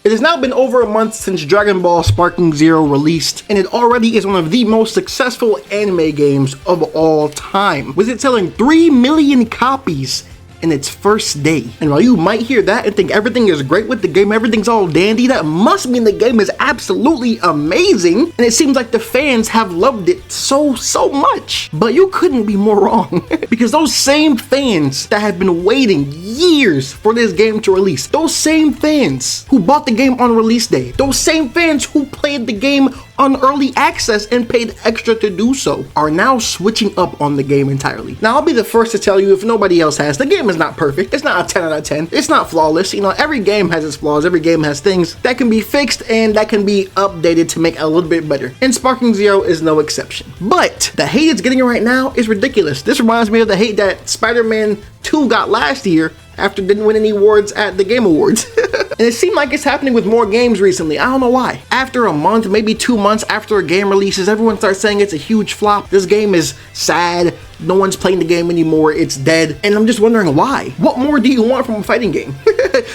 It has now been over a month since Dragon Ball Sparking Zero released, and it already is one of the most successful anime games of all time, with it selling 3 million copies in its first day. And while you might hear that and think everything is great with the game, everything's all dandy, that must mean the game is absolutely amazing, and it seems like the fans have loved it so much. But you couldn't be more wrong, because those same fans that have been waiting years for this game to release, those same fans who bought the game on release day, those same fans who played the game on early access and paid extra to do so, are now switching up on the game entirely. Now, I'll be the first to tell you, if nobody else has, the game is not perfect. It's not a 10 out of 10. It's not flawless. You know, every game has its flaws. Every game has things that can be fixed and that can be updated to make it a little bit better. And Sparking Zero is no exception. But the hate it's getting right now is ridiculous. This reminds me of the hate that Spider-Man 2 got last year after it didn't win any awards at the Game Awards. And it seemed like it's happening with more games recently. I don't know why. After a month, maybe 2 months after a game releases, everyone starts saying it's a huge flop. This game is sad. No one's playing the game anymore. It's dead. And I'm just wondering why. What more do you want from a fighting game?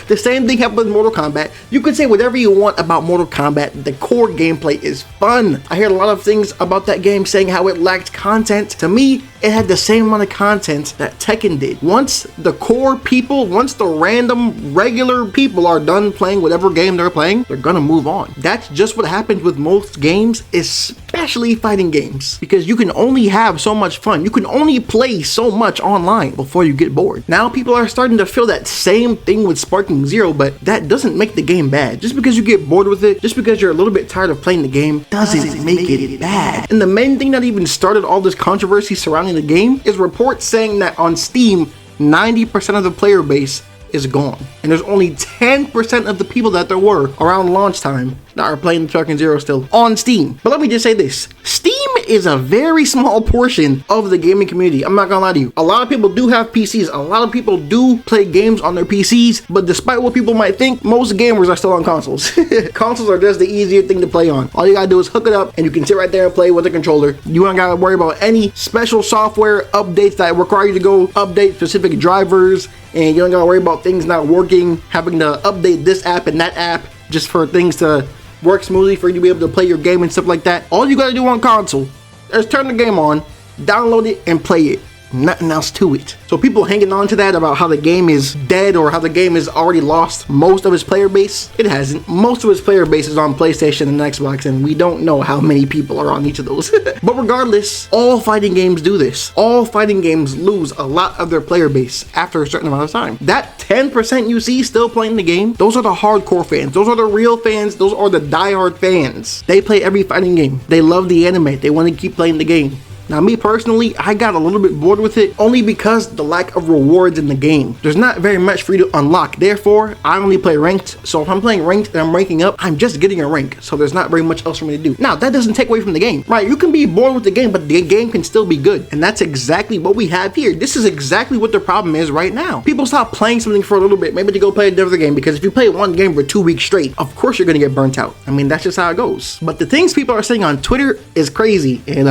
The same thing happened with Mortal Kombat. You could say whatever you want about Mortal Kombat. The core gameplay is fun. I heard a lot of things about that game saying how it lacked content. To me, it had the same amount of content that Tekken did. Once the core people, once the random regular people are done playing whatever game they're playing, they're gonna move on. That's just what happens with most games, especially fighting games, because you can only have so much fun. You can only play so much online before you get bored. Now people are starting to feel that same thing with Sparking Zero, but that doesn't make the game bad. Just because you get bored with it, just because you're a little bit tired of playing the game, doesn't make it bad. And the main thing that even started all this controversy surrounding the game is reports saying that on Steam, 90% of the player base is gone, and there's only 10% of the people that there were around launch time that are playing Sparking Zero still on Steam. But let me just say this, Steam is a very small portion of the gaming community. I'm not gonna lie to you. A lot of people do have PCs, a lot of people do play games on their PCs, but despite what people might think, most gamers are still on consoles. Consoles are just the easier thing to play on. All you gotta do is hook it up and you can sit right there and play with a controller. You don't gotta worry about any special software updates that require you to go update specific drivers, and you don't gotta worry about things not working, having to update this app and that app just for things to work smoothly for you to be able to play your game and stuff like that. All you gotta do on console is turn the game on, download it, and play it. Nothing else to it. So people hanging on to that about how the game is dead or how the game has already lost most of its player base, it hasn't. Most of its player base is on PlayStation and Xbox, and we don't know how many people are on each of those. But regardless, all fighting games do this. All fighting games lose a lot of their player base after a certain amount of time. That 10% you see still playing the game, those are the hardcore fans. Those are the real fans. Those are the diehard fans. They play every fighting game. They love the anime. They want to keep playing the game. Now me personally, I got a little bit bored with it only because the lack of rewards in the game. There's not very much for you to unlock. Therefore, I only play ranked. So if I'm playing ranked and I'm ranking up, I'm just getting a rank. So there's not very much else for me to do. Now that doesn't take away from the game, right? You can be bored with the game, but the game can still be good. And that's exactly what we have here. This is exactly what the problem is right now. People stop playing something for a little bit, maybe to go play another game, because if you play one game for 2 weeks straight, of course you're gonna get burnt out. I mean, that's just how it goes. But the things people are saying on Twitter is crazy, and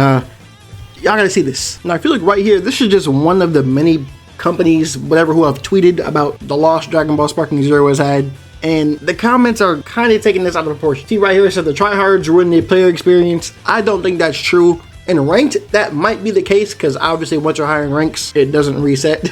y'all gotta see this. Now I feel like right here, this is just one of the many companies, whatever, who have tweeted about the loss Dragon Ball Sparking Zero has had. And the comments are kind of taking this out of proportion. See right here, it says the tryhards ruin the player experience. I don't think that's true. In ranked, that might be the case, because obviously once you're higher in ranks, it doesn't reset.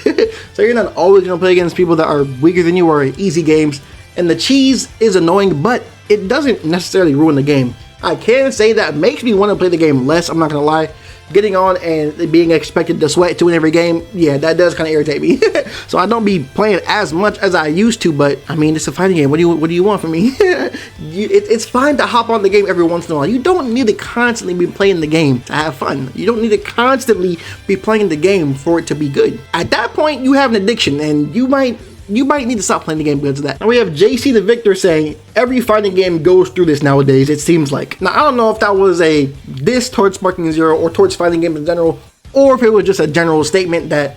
So you're not always gonna play against people that are weaker than you or easy games. And the cheese is annoying, but it doesn't necessarily ruin the game. I can say that makes me want to play the game less, I'm not gonna lie. Getting on and being expected to sweat to win every game, yeah, that does kind of irritate me. So I don't be playing as much as I used to, but I mean, it's a fighting game. What do you want from me? It's fine to hop on the game every once in a while. You don't need to constantly be playing the game to have fun. You don't need to constantly be playing the game for it to be good. At that point, you have an addiction, and you might need to stop playing the game because of that. Now we have JC the Victor saying, every fighting game goes through this nowadays, it seems like. Now I don't know if that was a diss towards Sparking Zero or towards fighting games in general, or if it was just a general statement that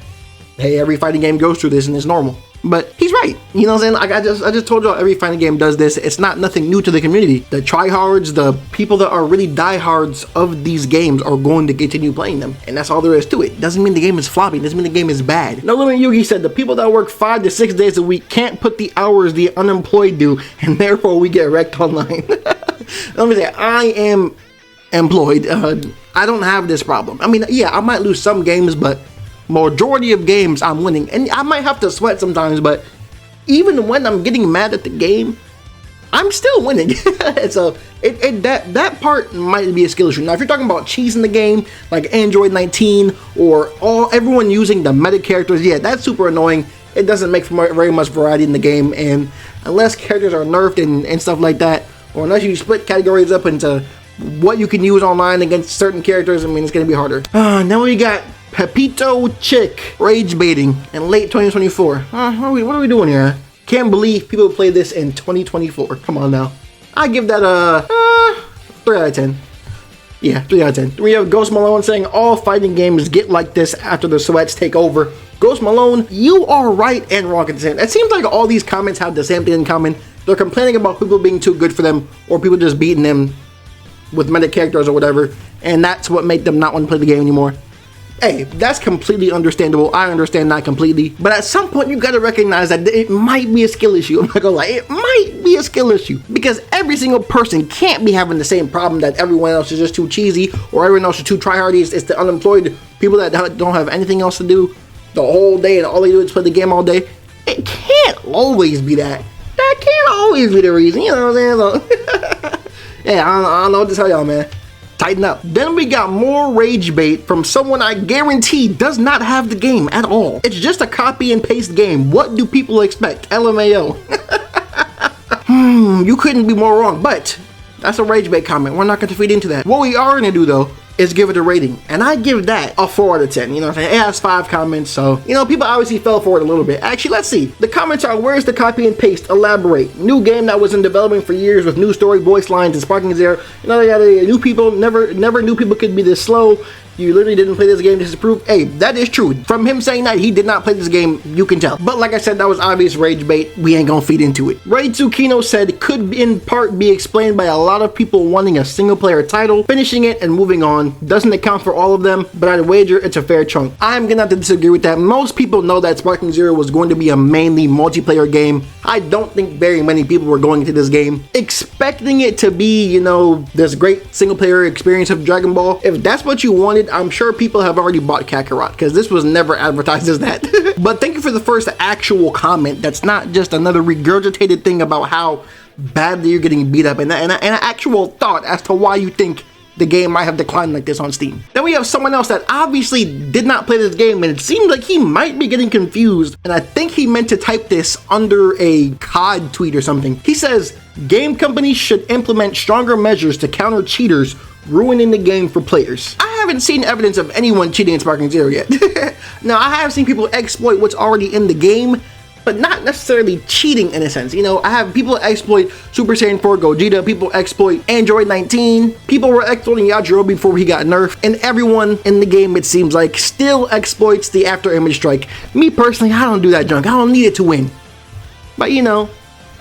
hey, every fighting game goes through this and it's normal. But he's right. You know what I'm saying? Like I just told y'all, every fighting game does this. It's not nothing new to the community. The tryhards, the people that are really diehards of these games are going to continue playing them. And that's all there is to it. Doesn't mean the game is floppy. Doesn't mean the game is bad. No Limit Yugi said the people that work 5 to 6 days a week can't put the hours the unemployed do, and therefore we get wrecked online. Let me say, I am employed. I don't have this problem. I mean, yeah, I might lose some games, but majority of games I'm winning, and I might have to sweat sometimes, but even when I'm getting mad at the game, I'm still winning. So that part might be a skill issue. Now if you're talking about cheesing the game like Android 19 or everyone using the meta characters, yeah, that's super annoying. It doesn't make for very much variety in the game, and unless characters are nerfed and stuff like that, or unless you split categories up into what you can use online against certain characters, I mean, it's gonna be harder. Now we got Pepito Chick rage baiting in late 2024. What are we doing here? Can't believe people play this in 2024. Come on now. I give that a 3 out of 10. Yeah, 3 out of 10. We have Ghost Malone saying all fighting games get like this after the sweats take over. Ghost Malone, you are right and wrong at the same. It seems like all these comments have the same thing in common. They're complaining about people being too good for them, or people just beating them with meta characters or whatever, and that's what made them not want to play the game anymore. Hey, that's completely understandable. I understand that completely. But at some point, you gotta recognize that it might be a skill issue. I'm not gonna lie, it might be a skill issue. Because every single person can't be having the same problem that everyone else is just too cheesy, or everyone else is too tryhardy. It's the unemployed people that don't have anything else to do the whole day, and all they do is play the game all day. It can't always be that. That can't always be the reason, you know what I'm saying? So, yeah, I don't know what to tell y'all, man. Tighten up. Then we got more rage bait from someone I guarantee does not have the game at all. It's just a copy and paste game. What do people expect? LMAO. You couldn't be more wrong, but that's a rage bait comment. We're not going to feed into that. What we are going to do though is give it a rating, and I give that a 4 out of 10. You know what I'm saying? It has 5 comments, so you know, people obviously fell for it a little bit. Actually, let's see. The comments are: where's the copy and paste? Elaborate. New game that was in development for years with new story, voice lines, and Sparking Zero. You know, new people never knew people could be this slow. You literally didn't play this game to disprove. Hey, that is true. From him saying that he did not play this game, you can tell. But like I said, that was obvious rage bait. We ain't gonna feed into it. Ray Tsukino said, could in part be explained by a lot of people wanting a single player title, finishing it and moving on. Doesn't account for all of them, but I'd wager it's a fair chunk. I'm gonna have to disagree with that. Most people know that Sparking Zero was going to be a mainly multiplayer game. I don't think very many people were going into this game expecting it to be, you know, this great single player experience of Dragon Ball. If that's what you wanted, I'm sure people have already bought Kakarot, because this was never advertised as that. But thank you for the first actual comment that's not just another regurgitated thing about how badly you're getting beat up, and an actual thought as to why you think the game might have declined like this on Steam. Then we have someone else that obviously did not play this game, and it seems like he might be getting confused, and I think he meant to type this under a COD tweet or something. He says, game companies should implement stronger measures to counter cheaters ruining the game for players. I haven't seen evidence of anyone cheating in Sparking Zero yet. Now, I have seen people exploit what's already in the game, but not necessarily cheating in a sense. You know, I have people exploit Super Saiyan 4 Gogeta, people exploit Android 19, people were exploiting Yajirobe before he got nerfed, and everyone in the game, it seems like, still exploits the After Image Strike. Me personally, I don't do that junk. I don't need it to win. But you know,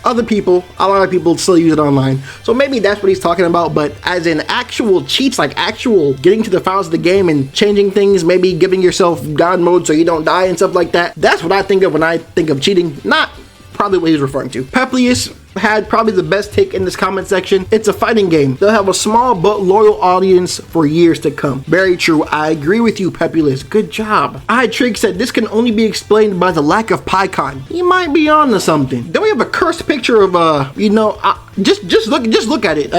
other people, a lot of people still use it online. So maybe that's what he's talking about, but as in actual cheats, like actual getting to the files of the game and changing things, maybe giving yourself God mode so you don't die and stuff like that, that's what I think of when I think of cheating, not probably what he's referring to. Peplius had probably the best take in this comment section. It's a fighting game. They'll have a small but loyal audience for years to come. Very true. I agree with you, Pepulus. Good job. Trig said this can only be explained by the lack of PyCon. You might be on to something. Then we have a cursed picture of you know, just look at it.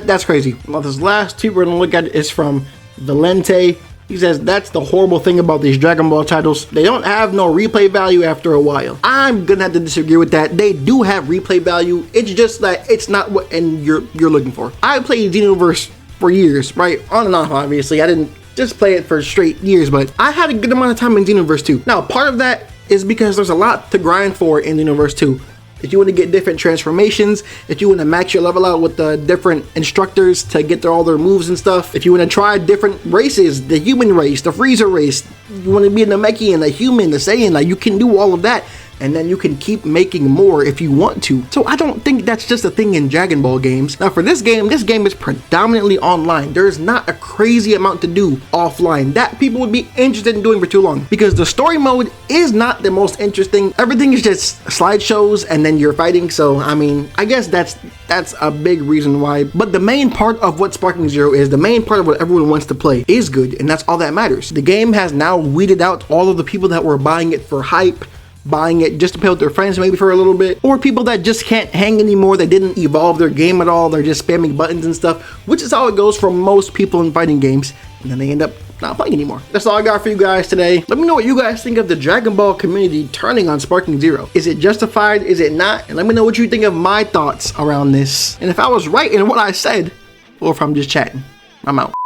That's crazy. Well, this last tweet we're gonna look at is from Valente. He says, that's the horrible thing about these Dragon Ball titles. They don't have no replay value after a while. I'm gonna have to disagree with that. They do have replay value. It's just that it's not what you're looking for. I played Xenoverse for years, right? On and off, obviously. I didn't just play it for straight years, but I had a good amount of time in Xenoverse 2. Now, part of that is because there's a lot to grind for in Xenoverse 2. if you want to get different transformations, if you want to max your level out with the different instructors to get all their moves and stuff, if you want to try different races, the human race, the Freezer race, you want to be a Namekian, a human, the Saiyan, like you can do all of that. And then you can keep making more if you want to. So I don't think that's just a thing in Dragon Ball games. Now for this game is predominantly online. There's not a crazy amount to do offline that people would be interested in doing for too long, because the story mode is not the most interesting. Everything is just slideshows and then you're fighting. So I mean, I guess that's a big reason why. But the main part of what Sparking Zero is, the main part of what everyone wants to play is good, and that's all that matters. The game has now weeded out all of the people that were buying it for hype, buying it just to play with their friends maybe for a little bit, or people that just can't hang anymore, they didn't evolve their game at all, they're just spamming buttons and stuff, which is how it goes for most people in fighting games, and then they end up not playing anymore. That's all I got for you guys today. Let me know what you guys think of the Dragon Ball community turning on Sparking Zero. Is it justified? Is it not? And let me know what you think of my thoughts around this, and if I was right in what I said, or if I'm just chatting. I'm out.